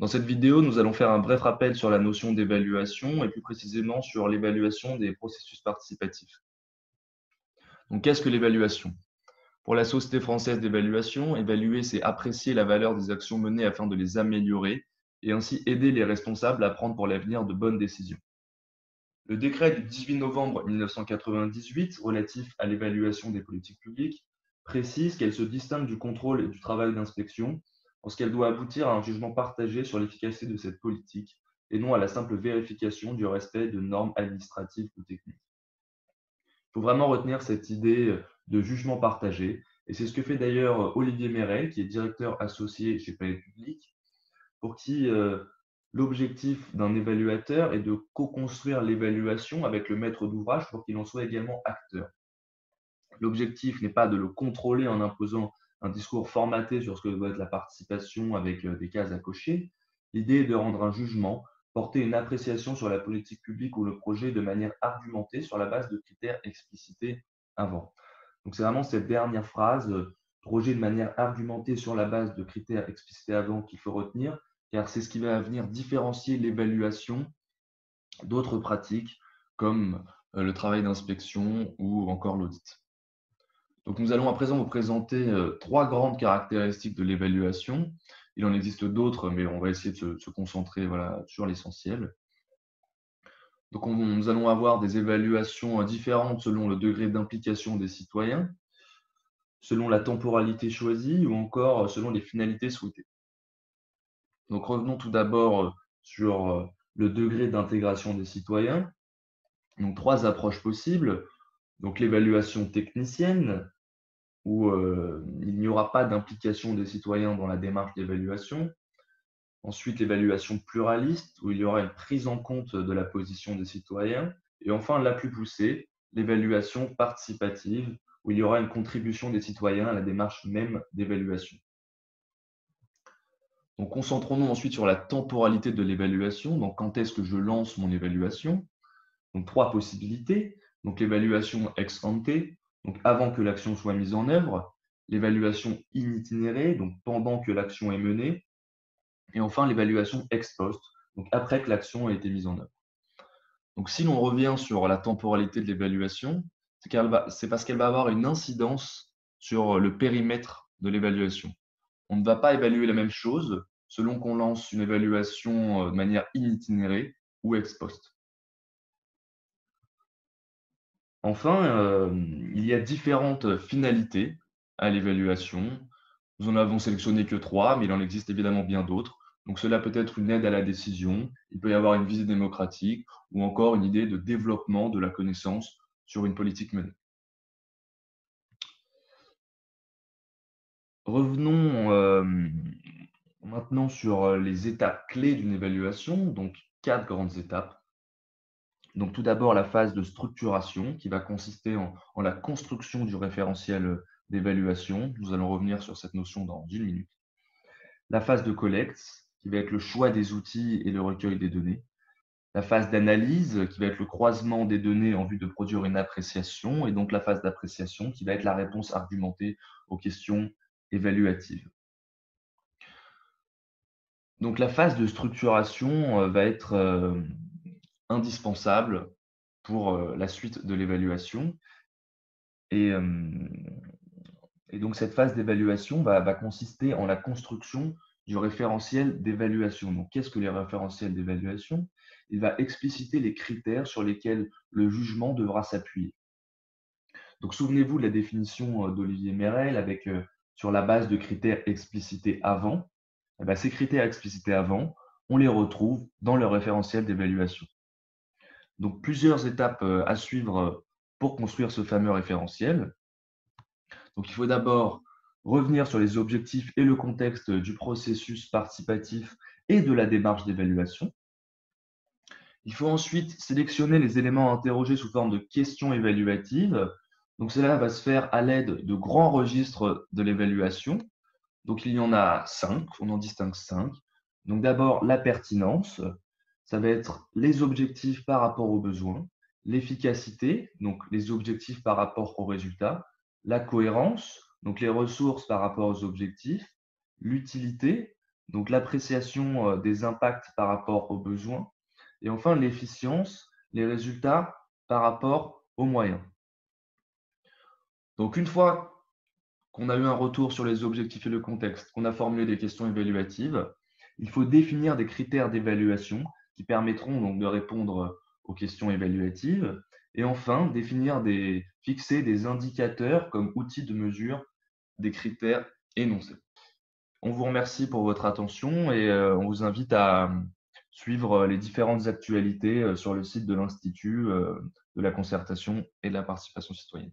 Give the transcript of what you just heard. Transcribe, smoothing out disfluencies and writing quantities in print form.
Dans cette vidéo, nous allons faire un bref rappel sur la notion d'évaluation et plus précisément sur l'évaluation des processus participatifs. Donc, qu'est-ce que l'évaluation? Pour la Société française d'évaluation, évaluer, c'est apprécier la valeur des actions menées afin de les améliorer et ainsi aider les responsables à prendre pour l'avenir de bonnes décisions. Le décret du 18 novembre 1998 relatif à l'évaluation des politiques publiques précise qu'elle se distingue du contrôle et du travail d'inspection en ce qu'elle doit aboutir à un jugement partagé sur l'efficacité de cette politique et non à la simple vérification du respect de normes administratives ou techniques. Il faut vraiment retenir cette idée de jugement partagé et c'est ce que fait d'ailleurs Olivier Merel, qui est directeur associé chez Palais Public, pour qui l'objectif d'un évaluateur est de co-construire l'évaluation avec le maître d'ouvrage pour qu'il en soit également acteur. L'objectif n'est pas de le contrôler en imposant un discours formaté sur ce que doit être la participation avec des cases à cocher. L'idée est de rendre un jugement, porter une appréciation sur la politique publique ou le projet de manière argumentée sur la base de critères explicités avant. Donc c'est vraiment cette dernière phrase, projet de manière argumentée sur la base de critères explicités avant qu'il faut retenir, car c'est ce qui va venir différencier l'évaluation d'autres pratiques comme le travail d'inspection ou encore l'audit. Donc nous allons à présent vous présenter trois grandes caractéristiques de l'évaluation. Il en existe d'autres, mais on va essayer de se concentrer sur l'essentiel. Donc nous allons avoir des évaluations différentes selon le degré d'implication des citoyens, selon la temporalité choisie ou encore selon les finalités souhaitées. Donc revenons tout d'abord sur le degré d'intégration des citoyens. Donc trois approches possibles. Donc l'évaluation technicienne, où il n'y aura pas d'implication des citoyens dans la démarche d'évaluation. Ensuite, l'évaluation pluraliste, où il y aura une prise en compte de la position des citoyens. Et enfin, la plus poussée, l'évaluation participative, où il y aura une contribution des citoyens à la démarche même d'évaluation. Donc, concentrons-nous ensuite sur la temporalité de l'évaluation. Donc, quand est-ce que je lance mon évaluation? Donc, trois possibilités. Donc, l'évaluation ex ante, donc avant que l'action soit mise en œuvre, l'évaluation in itinéré, donc pendant que l'action est menée, et enfin l'évaluation ex post, donc après que l'action a été mise en œuvre. Donc, si l'on revient sur la temporalité de l'évaluation, c'est parce qu'elle va avoir une incidence sur le périmètre de l'évaluation. On ne va pas évaluer la même chose selon qu'on lance une évaluation de manière in itinéré ou ex post. Enfin, il y a différentes finalités à l'évaluation. Nous en avons sélectionné que trois, mais il en existe évidemment bien d'autres. Donc cela peut être une aide à la décision, il peut y avoir une visée démocratique ou encore une idée de développement de la connaissance sur une politique menée. Revenons maintenant sur les étapes clés d'une évaluation, donc quatre grandes étapes. Donc tout d'abord la phase de structuration qui va consister en la construction du référentiel d'évaluation. Nous allons revenir sur cette notion dans une minute. La phase de collecte qui va être le choix des outils et le recueil des données. La phase d'analyse qui va être le croisement des données en vue de produire une appréciation et donc la phase d'appréciation qui va être la réponse argumentée aux questions évaluatives. Donc la phase de structuration va être indispensable pour la suite de l'évaluation. Et, donc cette phase d'évaluation va consister en la construction du référentiel d'évaluation. Donc qu'est-ce que les référentiels d'évaluation? Il va expliciter les critères sur lesquels le jugement devra s'appuyer. Donc souvenez-vous de la définition d'Olivier Merel avec sur la base de critères explicités avant. Eh bien, ces critères explicités avant, on les retrouve dans le référentiel d'évaluation. Donc plusieurs étapes à suivre pour construire ce fameux référentiel. Donc il faut d'abord revenir sur les objectifs et le contexte du processus participatif et de la démarche d'évaluation. Il faut ensuite sélectionner les éléments interrogés sous forme de questions évaluatives. Donc cela va se faire à l'aide de grands registres de l'évaluation. Donc il y en a 5, on en distingue 5. Donc d'abord la pertinence, ça va être les objectifs par rapport aux besoins, l'efficacité, donc les objectifs par rapport aux résultats, la cohérence, donc les ressources par rapport aux objectifs, l'utilité, donc l'appréciation des impacts par rapport aux besoins, et enfin l'efficience, les résultats par rapport aux moyens. Donc une fois qu'on a eu un retour sur les objectifs et le contexte, qu'on a formulé des questions évaluatives, il faut définir des critères d'évaluation qui permettront donc de répondre aux questions évaluatives, et enfin fixer des indicateurs comme outils de mesure des critères énoncés. On vous remercie pour votre attention et on vous invite à suivre les différentes actualités sur le site de l'Institut de la concertation et de la participation citoyenne.